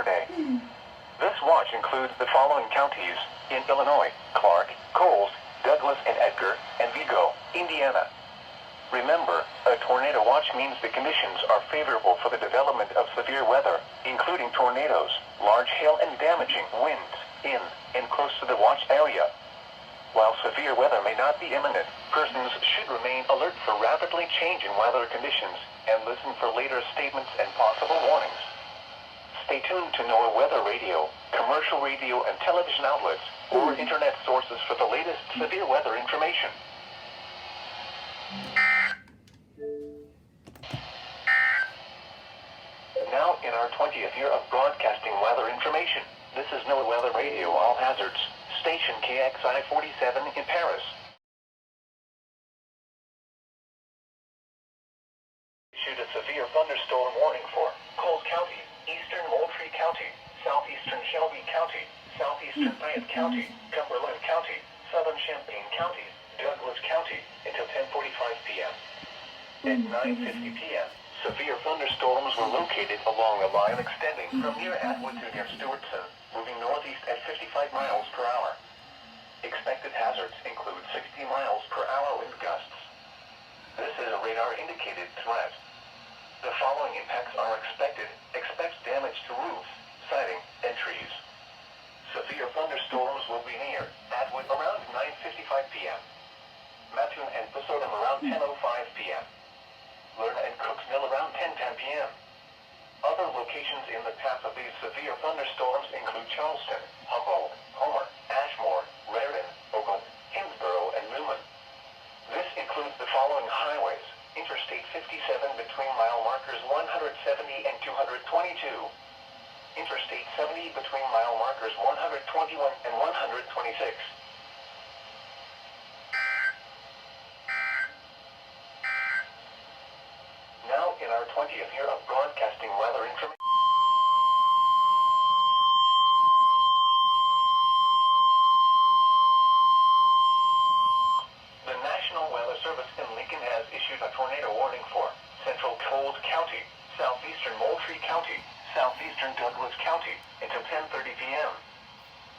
Saturday. This watch includes the following counties in Illinois: Clark, Coles, Douglas and Edgar, and Vigo, Indiana. Remember, a tornado watch means the conditions are favorable for the development of severe weather, including tornadoes, large hail and damaging winds in and close to the watch area. While severe weather may not be imminent, persons should remain alert for rapidly changing weather conditions and listen for later statements and possible warnings. Stay tuned to NOAA weather radio, commercial radio and television outlets, or internet sources for the latest severe weather information. Now in our 20th year of broadcasting weather information, this is NOAA Weather Radio All Hazards, station KXI 47 in Paris. Issued a severe thunderstorm warning for Coles County, eastern Moultrie County, southeastern Shelby County, southeastern Fayette County, Cumberland County, southern Champaign County, Douglas County, until 10:45 p.m. At 9:50 p.m., severe thunderstorms were located along a line extending from near Atwood to near Stewartson, moving northeast at 55 miles per hour. Expected hazards include 60 miles per hour wind gusts. This is a radar-indicated threat. The following impacts are expected. Expect damage to roofs, siding, and trees. Severe thunderstorms will be near Atwood around 9:55 p.m. Mattoon and Pasodum around 10:05 p.m. Lerna and Cooks Mill around 10:10 p.m. Other locations in the path of these severe thunderstorms include Charleston, Humboldt, Homer, Ashmore, Raritan, Oakland, Hinsboro, and Newman. This includes the following highways: Interstate 57 between mile markers 170 and 222. Interstate 70 between mile markers 121 and 126. Now in our 20th year of broadcasting weather information. The National Weather Service in Lincoln has issued a tornado warning for central Coles County, southeastern Moultrie County, southeastern Douglas County, until 10:30 p.m.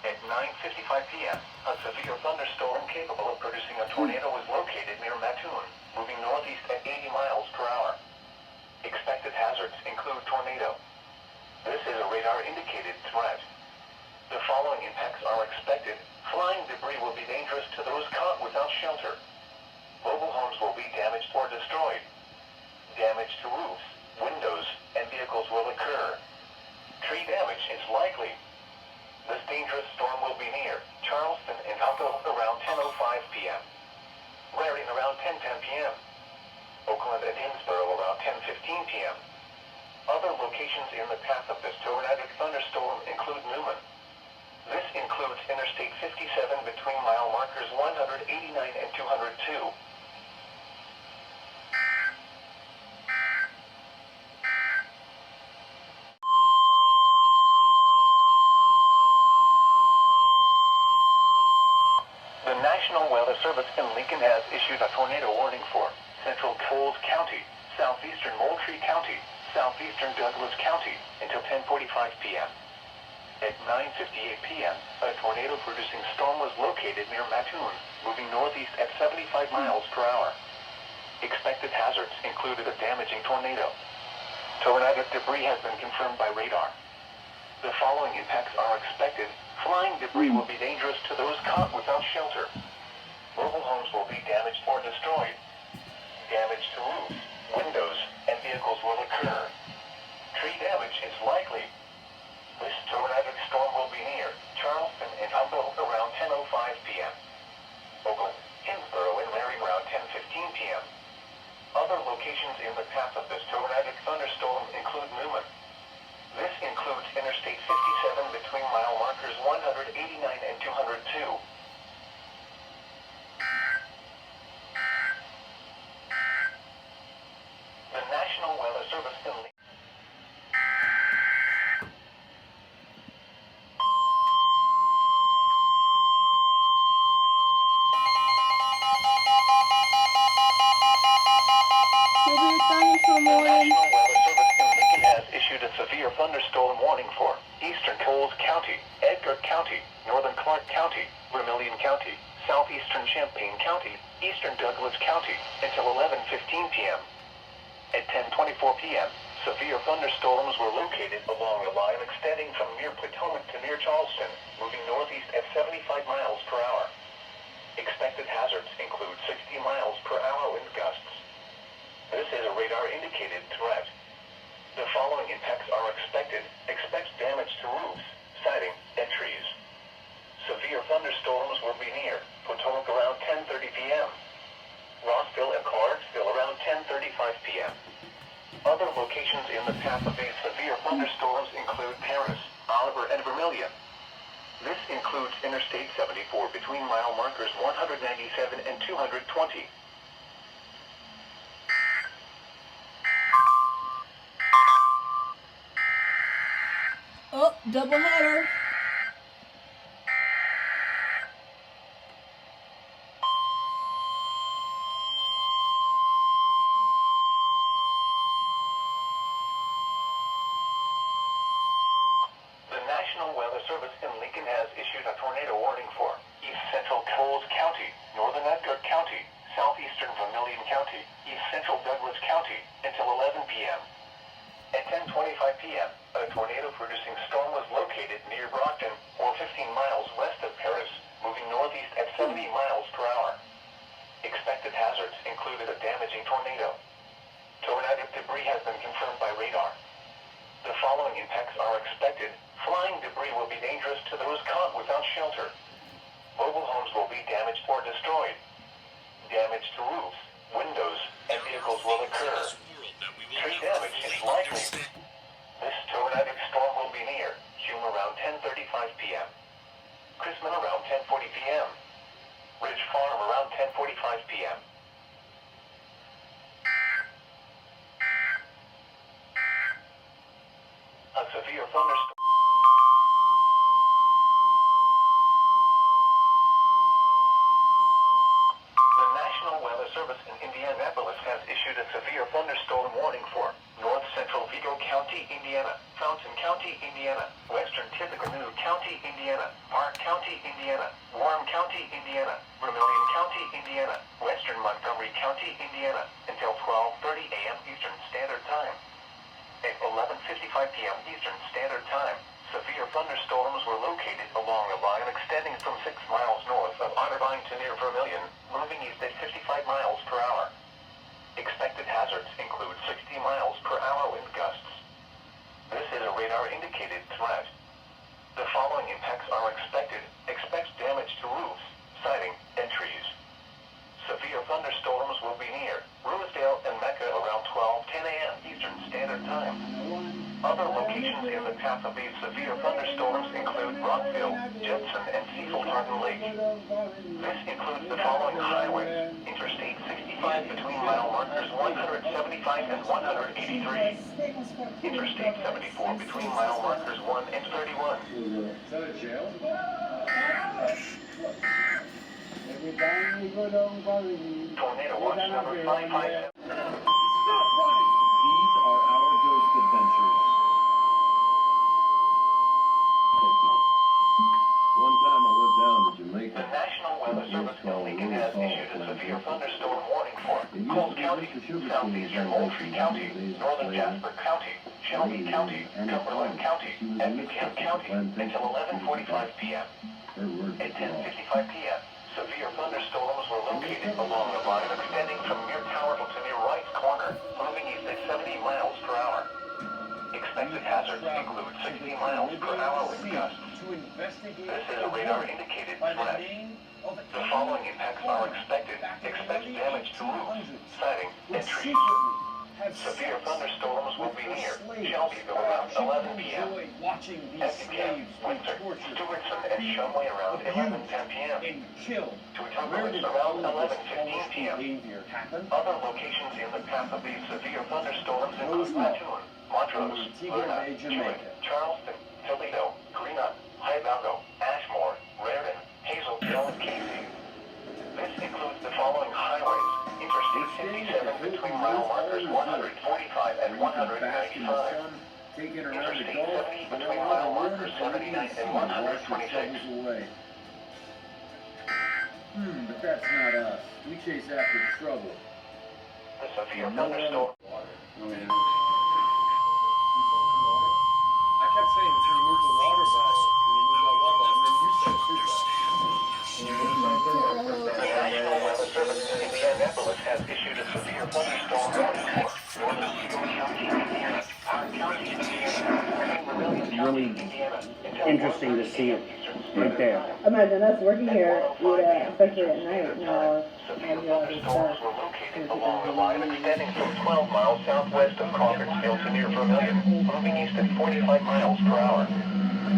At 9:55 p.m., a severe thunderstorm capable of producing a tornado was located near Mattoon, moving northeast at 80 miles per hour. Expected hazards include tornado. This is a radar-indicated threat. The following impacts are expected. Flying debris will be dangerous to those caught without shelter. Mobile homes will be damaged or destroyed. Damage to roofs, windows, and vehicles will occur. Tree damage is likely. This dangerous storm will be near Charleston and Humboldt around 10:05 p.m. Raritan around 10:10 p.m. Oakland and Hinsboro around 10:15 p.m. Other locations in the path of this tornadic thunderstorm include Newman. This includes Interstate 57 between mile markers 189 and 202. The National Weather Service in Lincoln has issued a tornado warning for central Coles County, southeastern Moultrie County, southeastern Douglas County, until 10:45 p.m. At 9:58 p.m., a tornado-producing storm was located near Mattoon, moving northeast at 75 miles per hour. Expected hazards included a damaging tornado. Tornadic debris has been confirmed by radar. The following impacts are expected. Flying debris will be dangerous to those caught without shelter. Mobile homes will be damaged or destroyed. Damage to roofs, windows, and vehicles will occur. Tree damage is likely. This tornadic storm will be near Charleston and Humboldt around 10:05 p.m. Oakland, Hinsboro, and Larry around 10:15 p.m. Other locations in the path of this tornadic thunderstorm include Newman. This includes Interstate 57 between mile markers 189 and 202. The National Weather Service in Lincoln. The National Weather Service in Lincoln has issued a severe thunderstorm warning for Coles County, Edgar County, Northern Clark County, Vermilion County, southeastern Champaign County, eastern Douglas County, until 11:15 p.m. At 10:24 p.m., severe thunderstorms were located along a line extending from near Potomac to near Charleston, moving northeast at 75 miles per hour. Expected hazards include 60 miles per hour wind gusts. This is a radar-indicated threat. The following impacts are expected. Expect damage to roofs, siding, and trees. Severe thunderstorms will be near Potomac around 10:30 p.m. Rossville and Clarksville around 10:35 p.m. Other locations in the path of these severe thunderstorms include Paris, Oliver, and Vermilion. This includes Interstate 74 between mile markers 197 and 220. Oh, double header. The National Weather Service in Lincoln has issued a tornado warning for East Central Coles County, Northern Edgar County, Southeastern Vermilion County, East Central Douglas County, until 11 p.m. At 10:25 p.m., a tornado-producing storm was located near Brockton, or 15 miles west of Paris, moving northeast at 70 miles per hour. Expected hazards included a damaging tornado. Tornadic debris has been confirmed by radar. The following impacts are expected. Flying debris will be dangerous to those caught without shelter. Mobile homes will be damaged or destroyed. Damage to roofs, windows, and vehicles will occur. Tree damage is likely. This tornadic storm will be near Hume around 10:35 p.m. Chrisman around 10:40 p.m. Ridge Farm around 10:45 p.m. A severe thunderstorm. The National Weather Service in Indianapolis has issued a severe thunderstorm warning for North Central Vigo County, Indiana, Fountain County, Indiana, Western Tippecanoe County, Indiana, Park County, Indiana, Warren County, Indiana, Vermilion County, Indiana, Western Montgomery County, Indiana, until 12:30 a.m. Eastern Standard Time. At 11:55 p.m. Eastern Standard Time, severe thunderstorms were located along a line extending from 6 miles north of Otterbein to near Vermilion, moving east at 55 miles per hour. Expected hazards include 60 miles per hour wind gusts. This is a radar-indicated threat. The following impacts are expected. Expect damage to roofs, siding, and trees. Severe thunderstorms will be near Rosedale and Mecca around 12:10 a.m. Eastern Standard Time. Other locations in the path of these severe thunderstorms include Rockville, Judson, and Cecil-Tartan Lake. This includes the following highways: Interstate 65 between mile markers 175 and 183. Interstate 74 between mile markers 1 and 31. Tornado watch number 557. These are our ghost adventures. One time I went down to Jamaica. The National Weather Service in Lincoln has issued a severe thunderstorm warning for Coles County, southeastern Moultrie County, northern Jasper County, Shelby County, Cumberland County, and Buchanan County until 11:45 p.m. At 10:55 p.m., severe thunderstorms were located along the line extending from near Towerville to near Wright's Corner, moving east at 70 miles per hour. Expected hazards include 60 miles per hour wind gusts. This is a radar-indicated threat. The following impacts are expected. Expect damage to roofs, siding, and trees. Severe thunderstorms will be near Shelbyville around 11 p.m. Effingham, Windsor, Stewartson, and Shumway around 11:10 p.m. Tucumberland around 11:15 p.m. Other locations in the path of these severe thunderstorms include Mattoon, Montrose, Luna, Jewett, Charleston, Toledo, Greenock, Hidalgo, Ashmore, Raritan, Hazelville, and Casey. This includes the following highways: Interstate 57 between mile markers 145 and 195. Taking around the Interstate Gulf, 70 but between now mile the water markers from the 79 sea and wash your 126. troubles away. But that's not us. We chase after trouble. The severe No one- thunderstorm. Oh, yeah. I kept saying, can you move the water bottle? Can you move that water bottle? And then you said, do that. The National Weather Service in Indianapolis has issued a severe thunderstorm warning for northern Eagle County, Indiana, Park County, Indiana, and Vermilion County, Really Indiana. until interesting to 1:30 see a.m. it Eastern right Standard there. Time. Imagine us working At here, 1:05 yeah, a.m. especially Eastern at night, Standard you Time. know, Severe and do all this thunderstorms stuff. were located along a line extending from 12 miles southwest of Crawfordsville to near Vermilion, moving east at 45 miles per hour.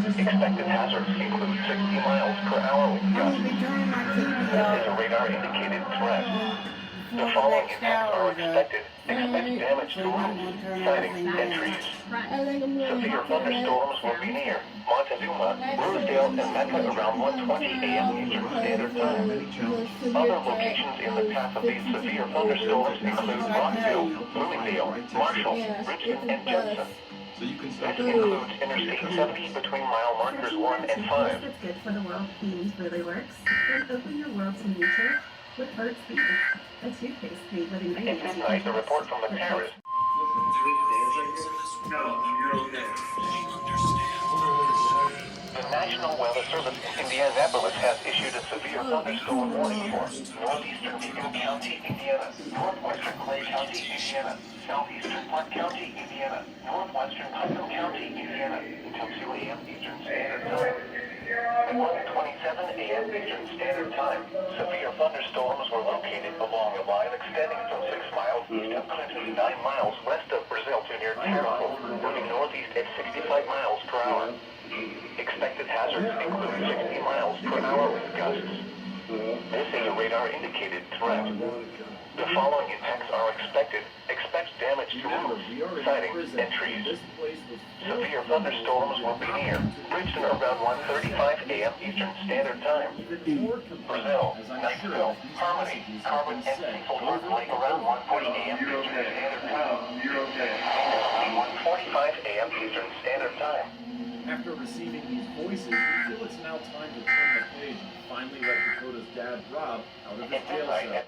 Expected hazards include 60 miles per hour wind I'm gusts. gonna be turning my TV This is a off radar-indicated threat. for The the following next impacts hour. are expected. Expect damage to So I'm roofs, gonna turn sidings, everything and down. trees. I think I'm gonna Severe turn thunderstorms will be near Montezuma, Rosedale, and Mecca around 1:20 a.m. Eastern Standard Time. Other locations in the path of these severe thunderstorms include Rockville, Bloomingdale, Marshall, Richmond, and Judson. So you can This start includes Interstate 70 between mile markers 1 and 5. What's good for the world themes really works. Then open your world to nature with Burt's Bees, a toothpaste made with At ingredients you midnight, can the report trust. from the terrorist. The National Weather Service in Indianapolis has issued a severe thunderstorm warning for northeastern Eagle County, Indiana, northwestern Clay County, Indiana, southeastern Park County, Indiana, northwestern Putnam County, Indiana, until 2 a.m. Eastern Standard Time. At 1:27 a.m. Eastern Standard Time, severe thunderstorms were located along a line extending from 6 miles east of Clinton, 9 miles west of Brazil to near Terrible, moving northeast at 65 miles per hour. Expected hazards include 60 miles per hour wind gusts. This is a radar-indicated threat. The following impacts are expected. Expect damage to roofs, sidings, and trees. Severe thunderstorms will be near Bridgeton around 1:35 a.m. Eastern Standard Time. Brazil, Knightsville, Harmony, Carbon, and Cecil Lake around 1:40 a.m. Eastern Standard Time. Around 1:45 a.m. Eastern Standard Time. After receiving these voices, we feel it's now time to turn the page and finally let Dakota's dad, Rob, out of his At jail midnight, cell. at